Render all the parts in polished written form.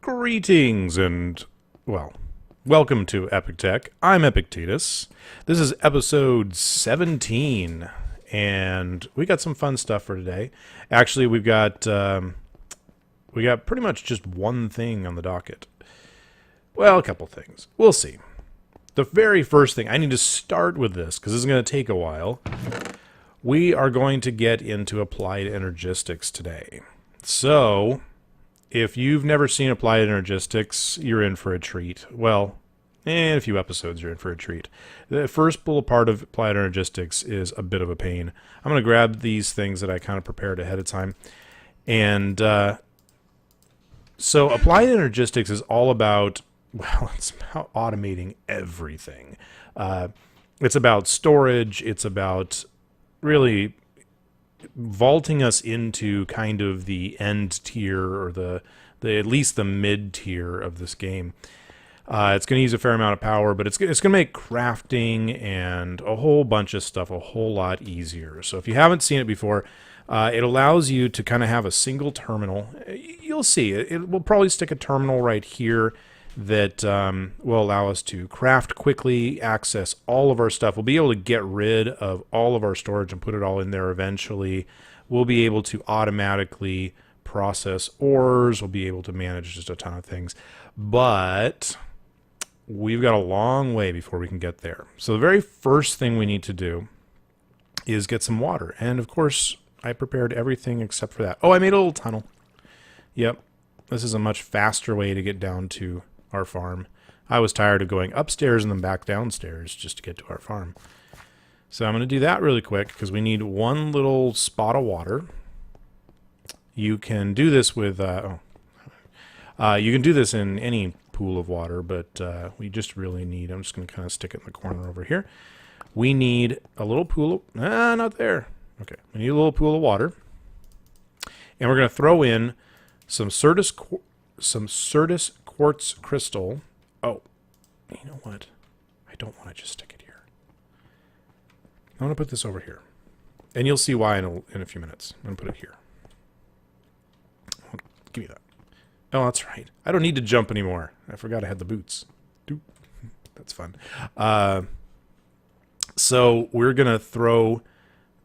Greetings and, well, welcome to EpikTek. I'm EpikTetus. This is episode 17, and we got some fun stuff for today. Actually, we got pretty much just one thing on the docket. Well, a couple things. We'll see. The very first thing, I need to start with this, because this is going to take a while. We are going to get into applied energistics today. So, if you've never seen applied energistics, you're in for a treat. Well, in a few episodes, you're in for a treat. The first little part of applied energistics is a bit of a pain. I'm going to grab these things that I kind of prepared ahead of time. And so applied energistics is all about, well, it's about automating everything. It's about storage. It's about really vaulting us into kind of the end tier, or the at least the mid tier of this game. It's going to use a fair amount of power, but it's going to make crafting and a whole bunch of stuff a whole lot easier. So if you haven't seen it before, it allows you to kind of have a single terminal. You'll see it will probably stick a terminal right here that will allow us to craft quickly, access all of our stuff. We'll be able to get rid of all of our storage and put it all in there eventually. We'll be able to automatically process ores. We'll be able to manage just a ton of things. But we've got a long way before we can get there. So the very first thing we need to do is get some water. And of course, I prepared everything except for that. Oh, I made a little tunnel. Yep. This is a much faster way to get down to our farm. I was tired of going upstairs and then back downstairs just to get to our farm. So I'm going to do that really quick because we need one little spot of water. You can do this with you can do this in any pool of water, but we just really need, I'm just going to kind of stick it in the corner over here. We need a little pool of, not there. Okay, we need a little pool of water. And we're going to throw in some Certus quartz crystal. Oh, you know what? I don't want to just stick it here. I want to put this over here. And you'll see why in a few minutes. I'm going to put it here. Give me that. Oh, that's right. I don't need to jump anymore. I forgot I had the boots. Doop. That's fun. So we're going to throw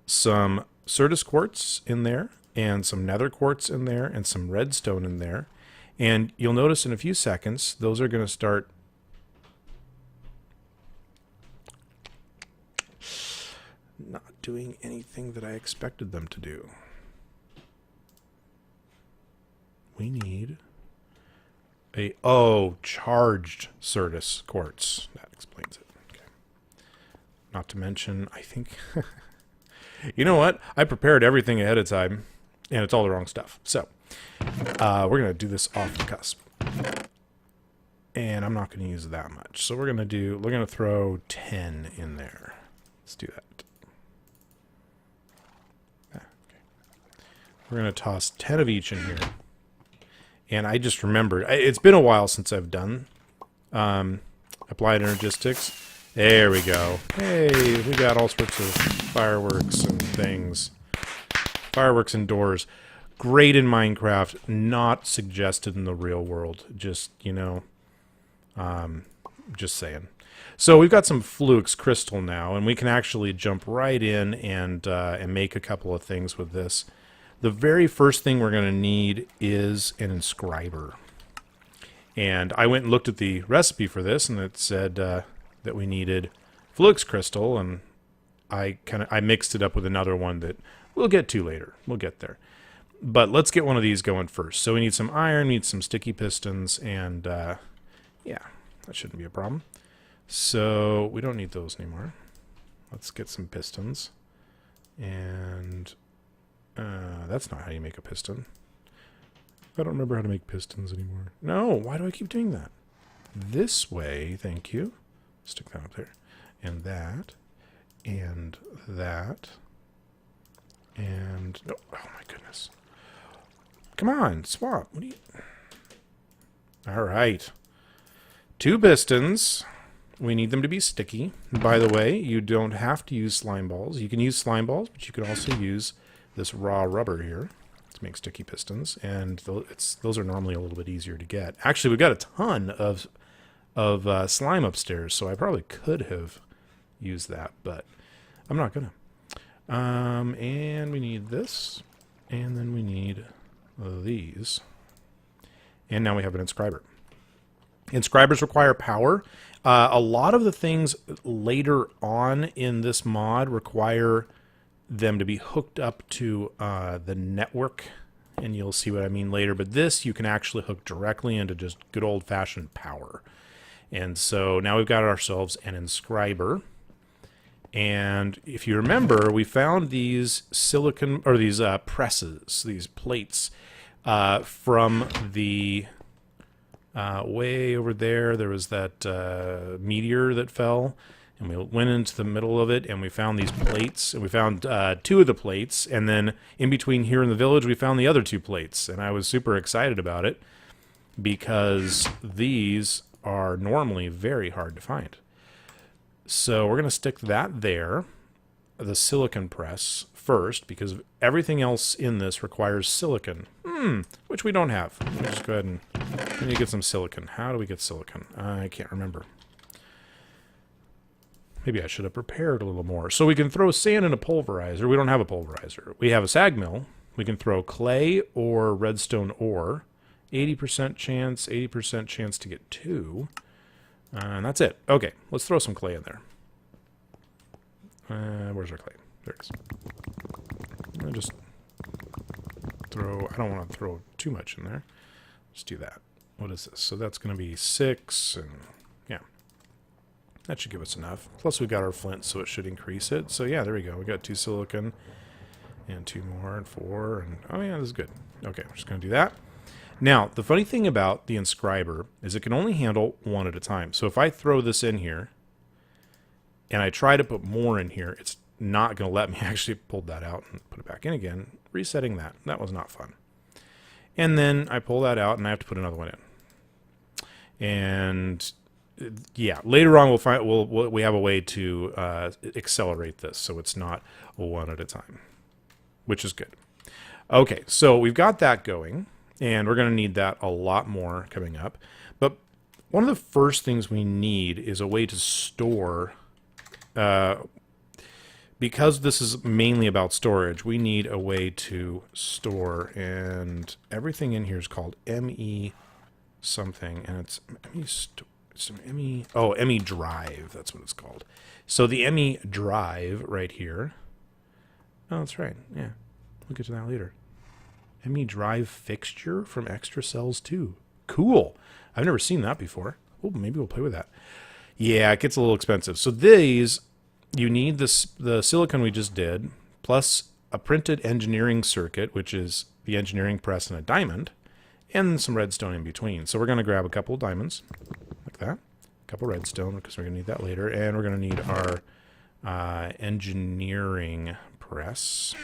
some Certus quartz in there, and some nether quartz in there, and some redstone in there. And you'll notice in a few seconds, those are going to start not doing anything that I expected them to do. We need charged Certus quartz. That explains it. Okay. Not to mention, I think, you know what? I prepared everything ahead of time, and it's all the wrong stuff. So, we're going to do this off the cusp. And I'm not going to use that much. So we're going to throw 10 in there. Let's do that. Okay. We're going to toss 10 of each in here. And I just remembered, it's been a while since I've done applied energistics. There we go. Hey, we got all sorts of fireworks and things. Fireworks indoors. Great in Minecraft, not suggested in the real world. Just, just saying. So we've got some Flux crystal now, and we can actually jump right in and make a couple of things with this. The very first thing we're going to need is an inscriber. And I went and looked at the recipe for this, and it said that we needed Flux crystal, and I mixed it up with another one that we'll get to later. We'll get there. But let's get one of these going first. So we need some iron, we need some sticky pistons, and yeah, that shouldn't be a problem. So we don't need those anymore. Let's get some pistons. And that's not how you make a piston. I don't remember how to make pistons anymore. No, why do I keep doing that? This way, thank you. Stick that up there. And that. And that. And no, oh my goodness. Come on, swap. What do you... All right. 2 pistons. We need them to be sticky. By the way, you don't have to use slime balls. You can use slime balls, but you can also use this raw rubber here. Let's to make sticky pistons, and those are normally a little bit easier to get. Actually, we've got a ton of slime upstairs, so I probably could have used that, but I'm not gonna. And we need this, and then we need these, and now we have an inscriber. Inscribers require power. A lot of the things later on in this mod require them to be hooked up to the network, and you'll see what I mean later. But this you can actually hook directly into just good old-fashioned power. And so now we've got ourselves an inscriber. And if you remember, we found these silicon, or these presses, these plates from the way over there. There was that meteor that fell, and we went into the middle of it, and we found these plates, and we found 2 of the plates, and then in between here in the village, we found the other 2 plates, and I was super excited about it because these are normally very hard to find. So we're going to stick that there, the silicon press, first, because everything else in this requires silicon, which we don't have. Let's just go ahead and we need to get some silicon. How do we get silicon? I can't remember. Maybe I should have prepared a little more. So we can throw sand in a pulverizer. We don't have a pulverizer. We have a sag mill. We can throw clay or redstone ore. 80% chance, 80% chance to get 2. And that's it. Okay, let's throw some clay in there. Where's our clay? There it is. I'll just throw... I don't want to throw too much in there. Let's do that. What is this? So that's going to be 6, and yeah. That should give us enough. Plus we've got our flint, so it should increase it. So yeah, there we go. We got 2 silicon, and 2 more, and 4, and oh yeah, this is good. Okay, we're just going to do that. Now, the funny thing about the inscriber is it can only handle 1 at a time. So if I throw this in here, and I try to put more in here, it's not going to let me. I actually pulled that out and put it back in again, resetting that. That was not fun. And then I pull that out, and I have to put another one in. And yeah, later on we have a way to accelerate this, so it's not 1 at a time, which is good. Okay, so we've got that going. And we're going to need that a lot more coming up. But one of the first things we need is a way to store, because this is mainly about storage, we need a way to store, and everything in here is called ME something, and it's ME drive, that's what it's called. So the ME drive right here, oh, that's right, yeah, we'll get to that later. ME drive fixture from Extra Cells 2. Cool. I've never seen that before. Oh, maybe we'll play with that. Yeah, it gets a little expensive. So these, you need this, the silicon we just did, plus a printed engineering circuit, which is the engineering press and a diamond, and some redstone in between. So we're going to grab a couple of diamonds, like that. A couple of redstone, because we're going to need that later. And we're going to need our engineering press.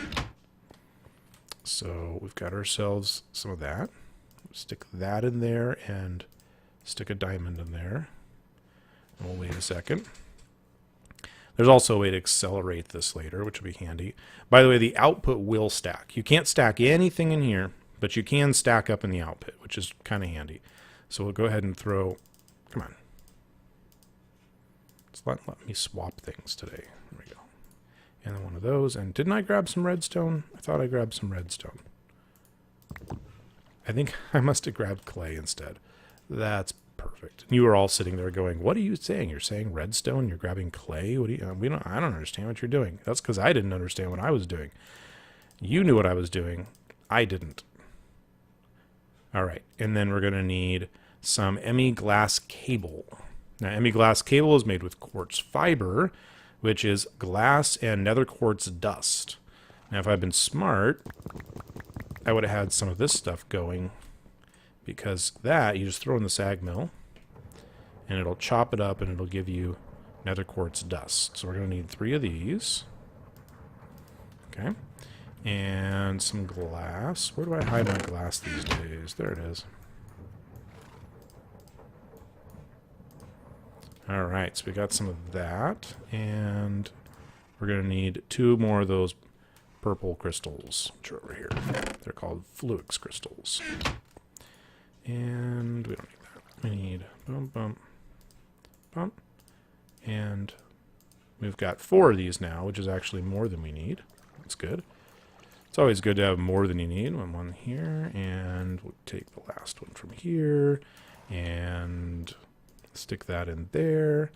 So we've got ourselves some of that. Stick that in there and stick a diamond in there. And we'll wait a second. There's also a way to accelerate this later, which will be handy. By the way, the output will stack. You can't stack anything in here, but you can stack up in the output, which is kind of handy. So we'll go ahead and throw... Come on. Let me swap things today. There we go. And then one of those. And didn't I grab some redstone? I thought I grabbed some redstone. I think I must have grabbed clay instead. That's perfect. You were all sitting there going, what are you saying? You're saying redstone? You're grabbing clay? What do you, I don't understand what you're doing. That's because I didn't understand what I was doing. You knew what I was doing. I didn't. All right. And then we're going to need some ME glass cable. Now, ME glass cable is made with quartz fiber, which is glass and nether quartz dust. Now, if I'd been smart, I would have had some of this stuff going, because that you just throw in the sag mill, and it'll chop it up, and it'll give you nether quartz dust. So we're going to need 3 of these. Okay. And some glass. Where do I hide my glass these days? There it is. All right, so we got some of that, and we're going to need 2 more of those purple crystals, which are over here. They're called Fluix crystals. And we don't need that. We need bump, bump, bump. And we've got 4 of these now, which is actually more than we need. That's good. It's always good to have more than you need. One here, and we'll take the last one from here, and stick that in there.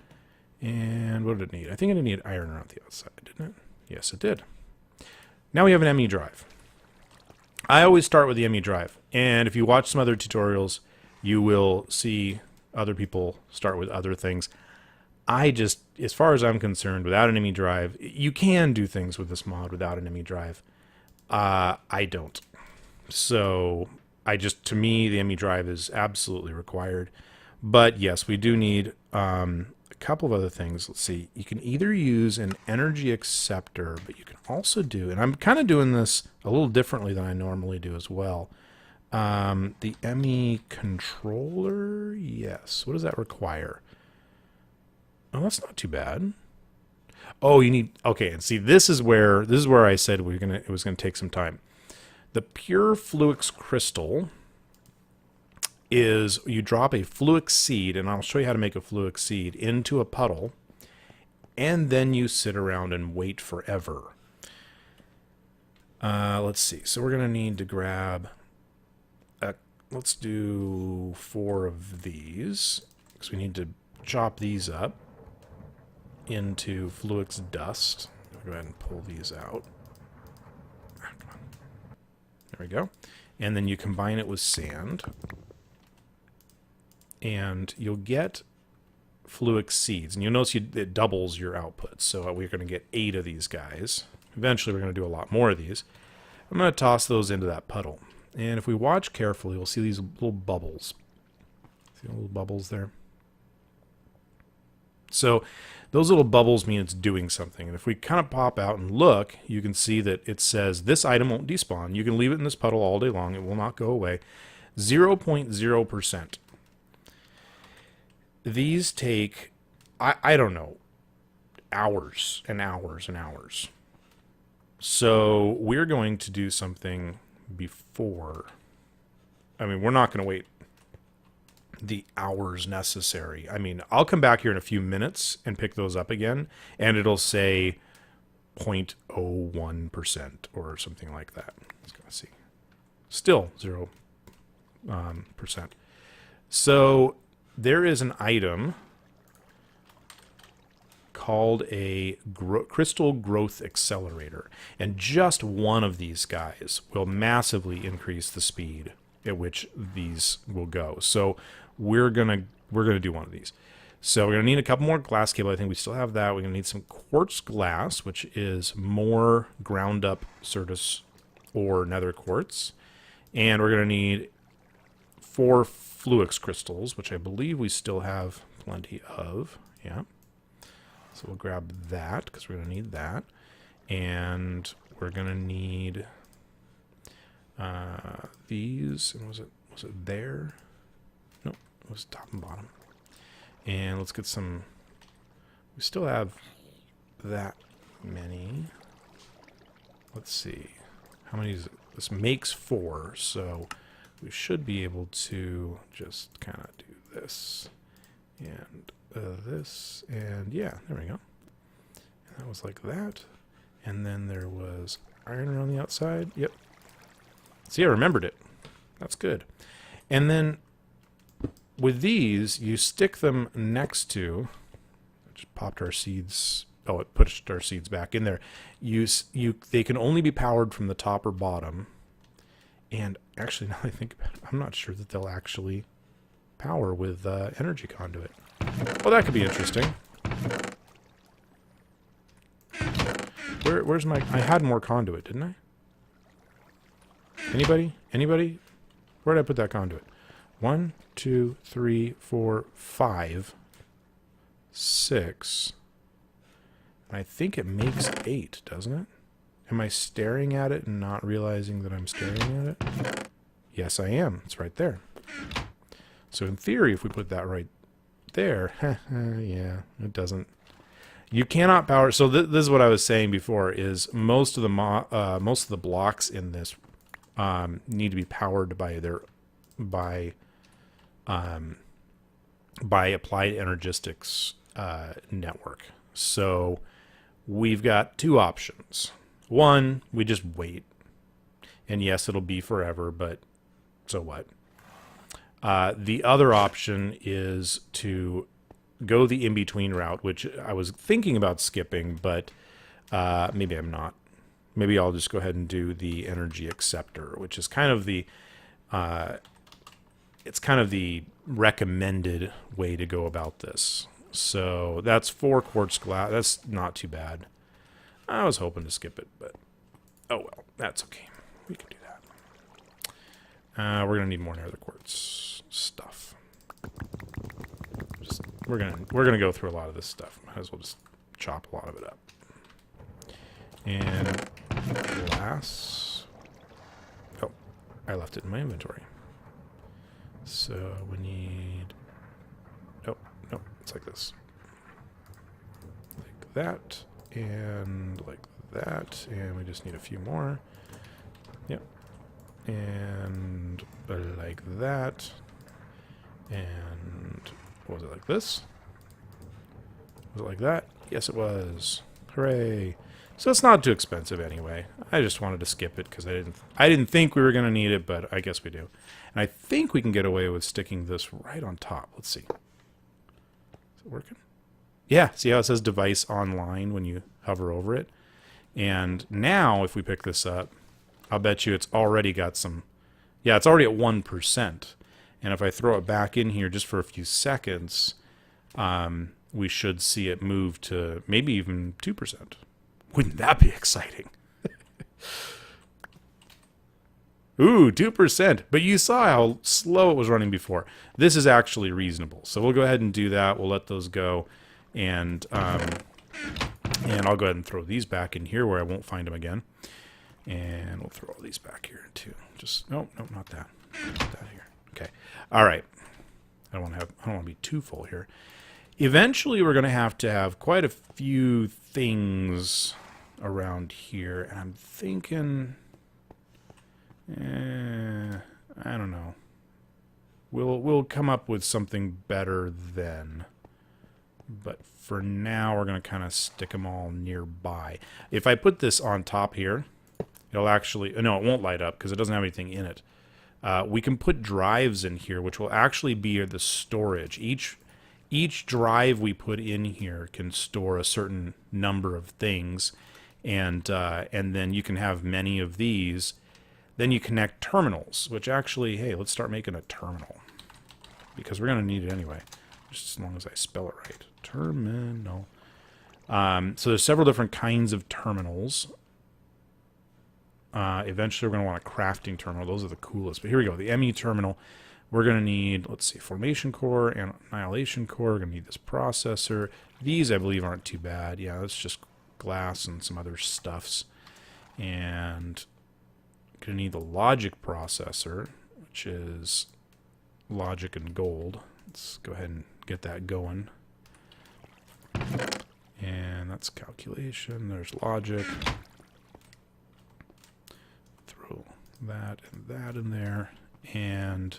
And what did it need? I think it needed iron around the outside, didn't it? Yes, it did. Now we have an ME drive. I always start with the ME drive, and if you watch some other tutorials, you will see other people start with other things. I just, as far as I'm concerned, without an ME drive, you can do things with this mod without an ME drive. I don't. So to me, the ME drive is absolutely required. But yes, we do need a couple of other things. Let's see. You can either use an energy acceptor, but you can also do, and I'm kind of doing this a little differently than I normally do as well. The ME controller, yes. What does that require? Oh, that's not too bad. Oh, you need, okay, and see, this is where I said it was gonna take some time. The pure Fluix crystal is you drop a Fluix seed, and I'll show you how to make a Fluix seed, into a puddle, and then you sit around and wait forever. Let's see. So we're gonna need to grab. Let's do 4 of these because we need to chop these up into Fluix dust. I'll go ahead and pull these out. Come on. There we go. And then you combine it with sand. And you'll get Fluix seeds. And you'll notice it doubles your output. So we're going to get 8 of these guys. Eventually we're going to do a lot more of these. I'm going to toss those into that puddle. And if we watch carefully, we'll see these little bubbles. See the little bubbles there? So those little bubbles mean it's doing something. And if we kind of pop out and look, you can see that it says this item won't despawn. You can leave it in this puddle all day long. It will not go away. 0.0%. These take, I don't know, hours and hours and hours. So we're going to do something before. I mean, we're not going to wait the hours necessary. I mean, I'll come back here in a few minutes and pick those up again, and it'll say 0.01% or something like that. Let's go see. Still 0%. So there is an item called a crystal growth accelerator, and just one of these guys will massively increase the speed at which these will go. So we're gonna do one of these. So we're gonna need a couple more glass cable. I think we still have that. We're gonna need some quartz glass, which is more ground up Certus or nether quartz, and we're gonna need 4 Fluix crystals, which I believe we still have plenty of. Yeah. So we'll grab that because we're gonna need that, and we're gonna need these. And was it there? Nope, it was top and bottom. And let's get some. We still have that many. Let's see, how many is it? This makes 4, so we should be able to just kind of do this and this, and yeah, there we go. And that was like that, and then there was iron around the outside. Yep. See, I remembered it. That's good. And then with these, you stick them next to. I just popped our seeds. Oh, it pushed our seeds back in there. They can only be powered from the top or bottom. And actually, now I think about it, I'm not sure that they'll actually power with energy conduit. Well, that could be interesting. Where's my... I had more conduit, didn't I? Anybody? Anybody? Where did I put that conduit? 1, 2, 3, 4, 5, 6. I think it makes 8, doesn't it? Am I staring at it and not realizing that I'm staring at it? Yes, I am. It's right there. So in theory, if we put that right there, yeah, it doesn't. You cannot power. So this is what I was saying before: is most of the blocks in this need to be powered by by by Applied Energistics network. So we've got two options. One, we just wait, and yes, it'll be forever, but so what? The other option is to go the in-between route, which I was thinking about skipping, but maybe I'm not. Maybe I'll just go ahead and do the energy acceptor, which is kind of the it's kind of the recommended way to go about this. So that's 4 quartz glass. That's not too bad. I was hoping to skip it, but oh well, that's okay. We can do that. We're gonna need more nether quartz stuff. We're gonna go through a lot of this stuff. Might as well just chop a lot of it up. And glass. Oh, I left it in my inventory. So we need. Oh no, it's like this. Like that, and like that, and we just need a few more. Yep. And like that, and. Was it like this? Was it like that? Yes, it was. Hooray! So it's not too expensive anyway. I just wanted to skip it because I didn't think we were going to need it, but I guess we do. And I think we can get away with sticking this right on top. Let's see. Is it working? Yeah. See how it says device online when you hover over it? And now if we pick this up, I'll bet you it's already got some. Yeah, it's already at 1%. And if I throw it back in here just for a few seconds, we should see it move to maybe even 2%. Wouldn't that be exciting? Ooh, 2%. But you saw how slow it was running before. This is actually reasonable. So we'll go ahead and do that. We'll let those go. And I'll go ahead and throw these back in here where I won't find them again. And we'll throw all these back here too. Just, no, not that. Not that here. Okay. All right. I don't want to be too full here. Eventually, we're going to have quite a few things around here, and I'm thinking, I don't know. We'll come up with something better then. But for now, we're going to kind of stick them all nearby. If I put this on top here, it'll actually, no, it won't light up because it doesn't have anything in it. We can put drives in here, which will actually be the storage. Each drive we put in here can store a certain number of things, and then you can have many of these. Then you connect terminals, which actually, hey, let's start making a terminal because we're going to need it anyway, just as long as I spell it right. Terminal. So there's several different kinds of terminals. Eventually, we're going to want a crafting terminal. Those are the coolest. But here we go. The ME terminal. We're going to need, let's see, formation core and annihilation core. We're going to need this processor. These, I believe, aren't too bad. Yeah, that's just glass and some other stuffs. And going to need the logic processor, which is logic and gold. Let's go ahead and get that going. And that's calculation. There's logic. Throw that and that in there. And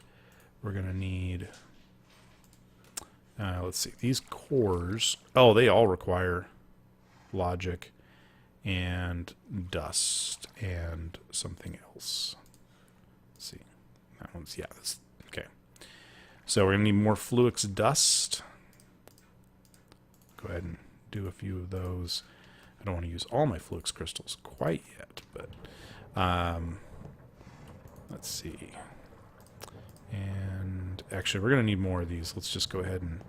we're going to need, let's see, these cores. Oh, they all require logic and dust and something else. Let's see. That one's, yeah, this, okay. So we're going to need more Fluix dust. Go ahead and do a few of those. I don't want to use all my Fluix crystals quite yet, but let's see. And actually, we're going to need more of these. Let's just go ahead and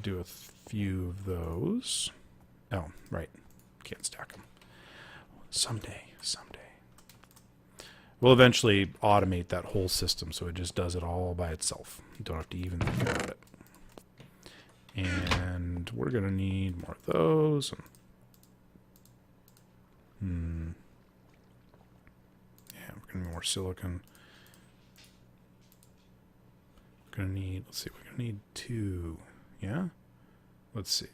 do a few of those. Oh, right. Can't stack them. Someday. We'll eventually automate that whole system so it just does it all by itself. You don't have to even think about it. And we're going to need more of those. Yeah, we're going to need more silicon. We're going to need, let's see, we're going to need 2. Yeah? Let's see.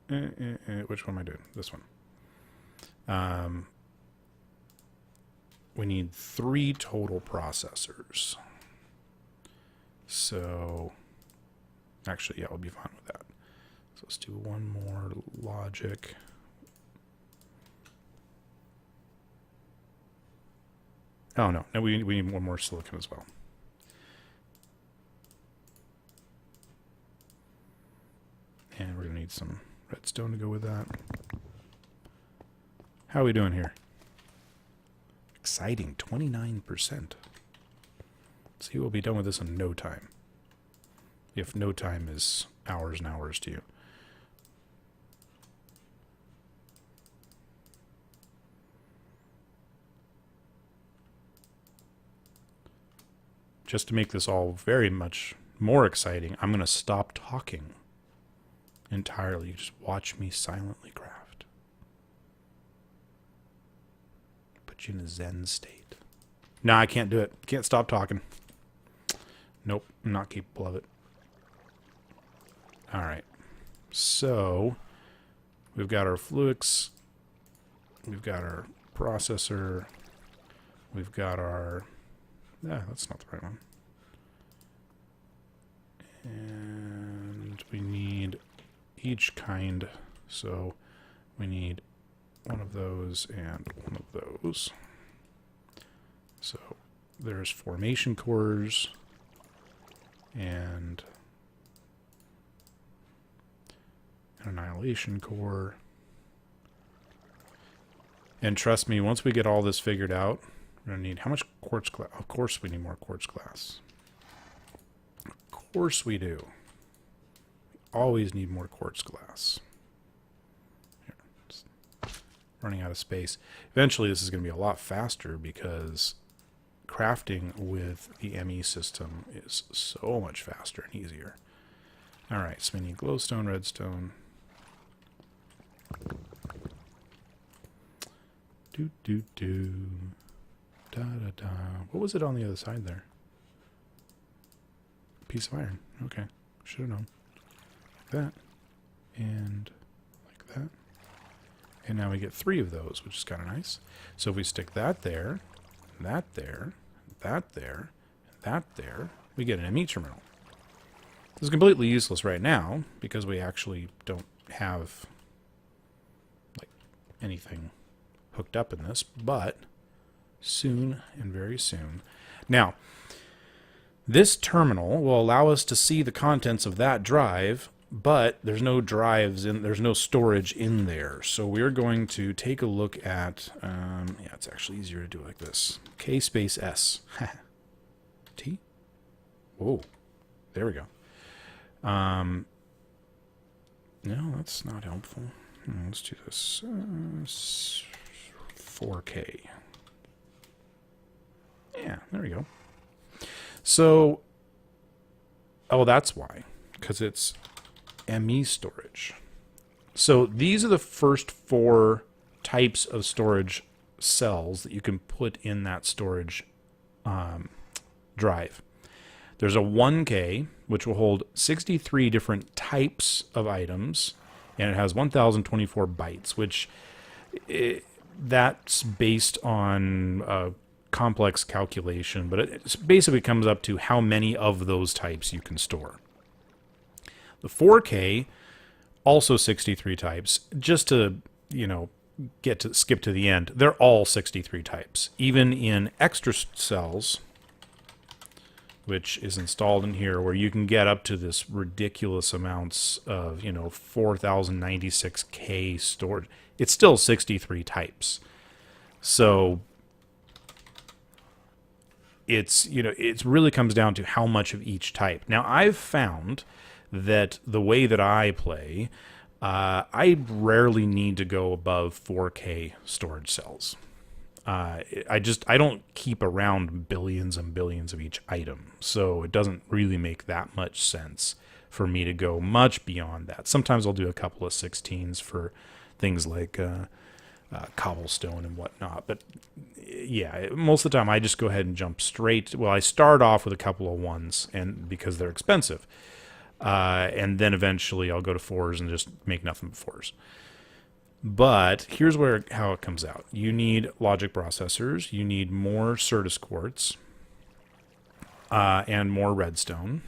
Which one am I doing? This one. We need 3 total processors. So, actually, yeah, we'll be fine with that. So let's do one more logic. Oh, no, we need one more silicon as well. And we're going to need some redstone to go with that. How are we doing here? Exciting, 29%. See, we'll be done with this in no time. If no time is hours and hours to you. Just to make this all very much more exciting, I'm going to stop talking entirely. Just watch me silently craft. Put you in a Zen state. Nah, I can't do it. Can't stop talking. Nope, I'm not capable of it. Alright. So, we've got our Fluix. We've got our processor. We've got our... Yeah, that's not the right one. And we need each kind. So, we need one of those and one of those. So, there's formation cores and an annihilation core. And trust me, once we get all this figured out, we're going to need how much quartz glass? Of course we need more quartz glass. Of course we do. We always need more quartz glass. Here, just running out of space. Eventually this is going to be a lot faster because crafting with the ME system is so much faster and easier. Alright, so we need glowstone, redstone. Do. Da, da, da. What was it on the other side there? Piece of iron. Okay. Should have known. Like that. And like that. And now we get 3 of those, which is kind of nice. So if we stick that there, that there, that there, that there, we get an ME terminal. This is completely useless right now because we actually don't have like anything hooked up in this, but soon and very soon. Now, this terminal will allow us to see the contents of that drive, but there's no drives in, there's no storage in there. So we're going to take a look at, yeah, it's actually easier to do it like this. K space S. T? Whoa. There we go. No, that's not helpful. Let's do this. 4K. Yeah, there we go. So, oh, that's why. Because it's ME storage. So these are the first 4 types of storage cells that you can put in that storage drive. There's a 1K, which will hold 63 different types of items, and it has 1024 bytes, which that's based on a complex calculation, but it basically comes up to how many of those types you can store. The 4K, also 63 types, just to, you know, skip to the end, they're all 63 types. Even in extra cells, which is installed in here, where you can get up to this ridiculous amounts of, you know, 4096K stored. It's still 63 types. So it's, you know, it really comes down to how much of each type. Now, I've found that the way that I play, I rarely need to go above 4K storage cells. I don't keep around billions and billions of each item, so it doesn't really make that much sense for me to go much beyond that. Sometimes I'll do a couple of 16s for things like cobblestone and whatnot, but yeah, most of the time I just go ahead and jump straight. Well, I start off with a couple of 1s, and because they're expensive. And then eventually I'll go to 4s and just make nothing but 4s. But here's how it comes out. You need logic processors. You need more Certus quartz and more redstone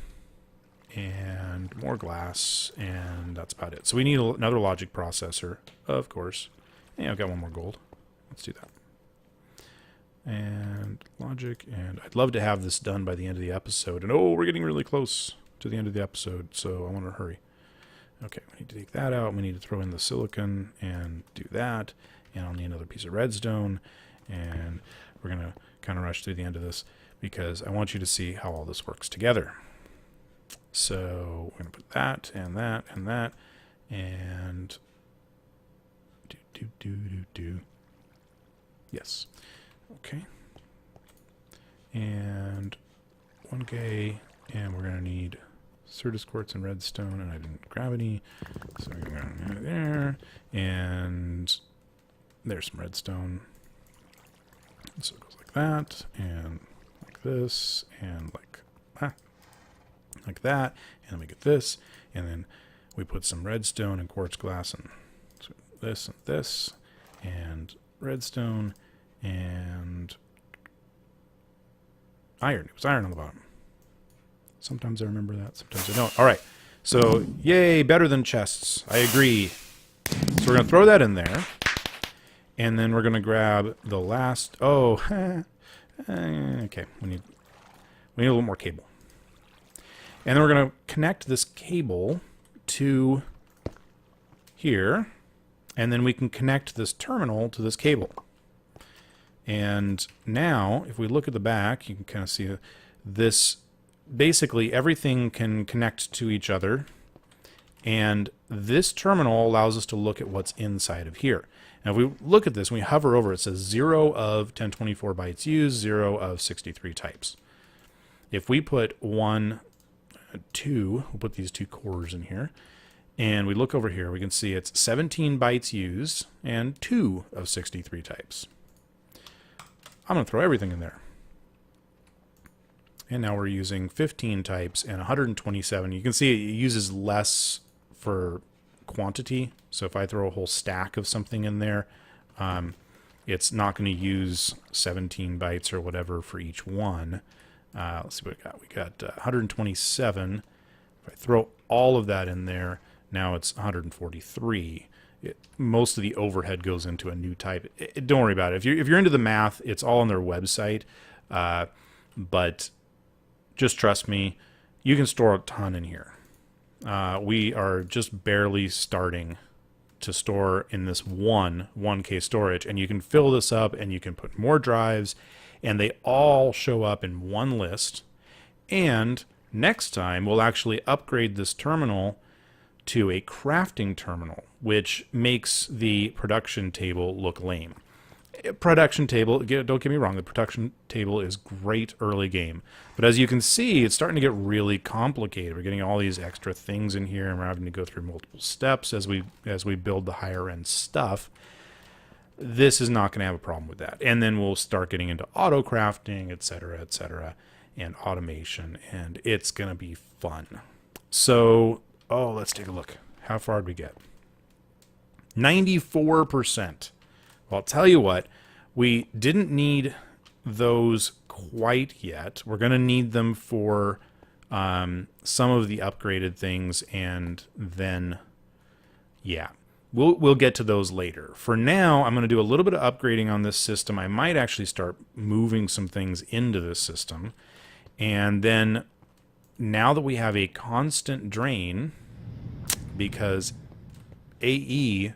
and more glass, and that's about it. So we need another logic processor, of course. And I've got one more gold. Let's do that. And logic, and I'd love to have this done by the end of the episode. And oh, we're getting really close to the end of the episode, so I want to hurry. Okay, we need to take that out. We need to throw in the silicon and do that. And I'll need another piece of redstone. And we're going to kind of rush through the end of this because I want you to see how all this works together. So we're going to put that and that and that. And do. Yes. Okay. And 1K. And we're going to need Certus quartz and redstone, and I didn't grab any, so we're going to go there, and there's some redstone. So it goes like that, and like this, and like that, and then we get this, and then we put some redstone and quartz glass, and this, and redstone, and iron. It was iron on the bottom. Sometimes I remember that, sometimes I don't. All right, so yay, better than chests. I agree. So we're going to throw that in there, and then we're going to grab the last. Oh, okay. We need a little more cable, and then we're going to connect this cable to here, and then we can connect this terminal to this cable. And now, if we look at the back, you can kind of see this. Basically, everything can connect to each other, and this terminal allows us to look at what's inside of here. Now, if we look at this, when we hover over, it says 0 of 1024 bytes used, 0 of 63 types. If we put 1, 2, we'll put these two cores in here, and we look over here, we can see it's 17 bytes used and 2 of 63 types. I'm going to throw everything in there. And now we're using 15 types and 127. You can see it uses less for quantity. So if I throw a whole stack of something in there, it's not going to use 17 bytes or whatever for each one. Let's see what we got. We got 127. If I throw all of that in there, now it's 143. Most of the overhead goes into a new type. Don't worry about it. If you're into the math, it's all on their website. But just trust me, you can store a ton in here. We are just barely starting to store in this 1K storage, and you can fill this up and you can put more drives, and they all show up in one list. And next time we'll actually upgrade this terminal to a crafting terminal, which makes the production table look lame. Production table, don't get me wrong, the production table is great early game. But as you can see, it's starting to get really complicated. We're getting all these extra things in here, and we're having to go through multiple steps as we build the higher end stuff. This is not going to have a problem with that. And then we'll start getting into auto crafting, etc., and automation, and it's going to be fun. So, let's take a look. How far did we get? 94%. Well, I'll tell you what, we didn't need those quite yet. We're going to need them for some of the upgraded things, and then, yeah, we'll get to those later. For now, I'm going to do a little bit of upgrading on this system. I might actually start moving some things into this system, and then now that we have a constant drain, because AE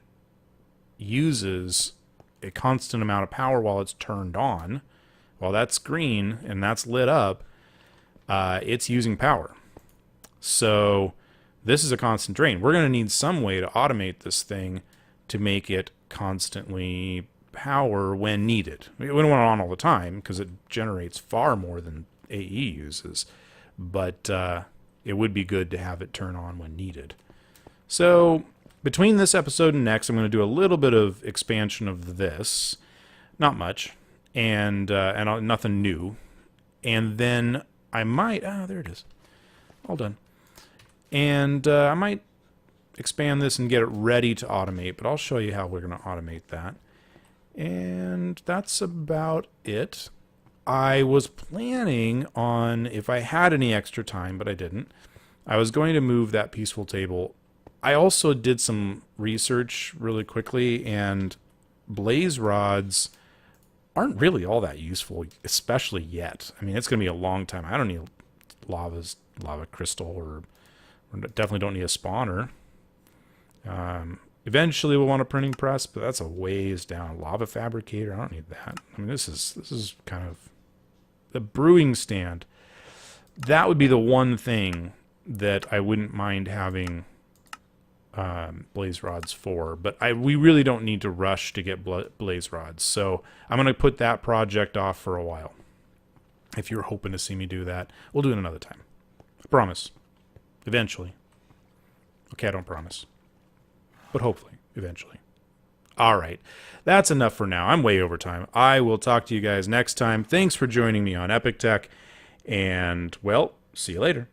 uses a constant amount of power while it's turned on, while that's green and that's lit up, it's using power. So this is a constant drain. We're going to need some way to automate this thing to make it constantly power when needed. We don't want it on all the time because it generates far more than AE uses, but it would be good to have it turn on when needed. So between this episode and next, I'm going to do a little bit of expansion of this. Not much. And nothing new. And then I might... there it is. All done. And I might expand this and get it ready to automate, but I'll show you how we're going to automate that. And that's about it. I was planning on, if I had any extra time, but I didn't, I was going to move that peaceful table. I also did some research really quickly, and blaze rods aren't really all that useful, especially yet. I mean, it's going to be a long time. I don't need lava crystal, or definitely don't need a spawner. Eventually we'll want a printing press, but that's a ways down. Lava fabricator, I don't need that. I mean, this is kind of the brewing stand. That would be the one thing that I wouldn't mind having blaze rods for, but we really don't need to rush to get blaze rods. So I'm going to put that project off for a while. If you're hoping to see me do that, we'll do it another time. I promise. Eventually. Okay, I don't promise. But hopefully, eventually. All right. That's enough for now. I'm way over time. I will talk to you guys next time. Thanks for joining me on EpikTek. And, well, see you later.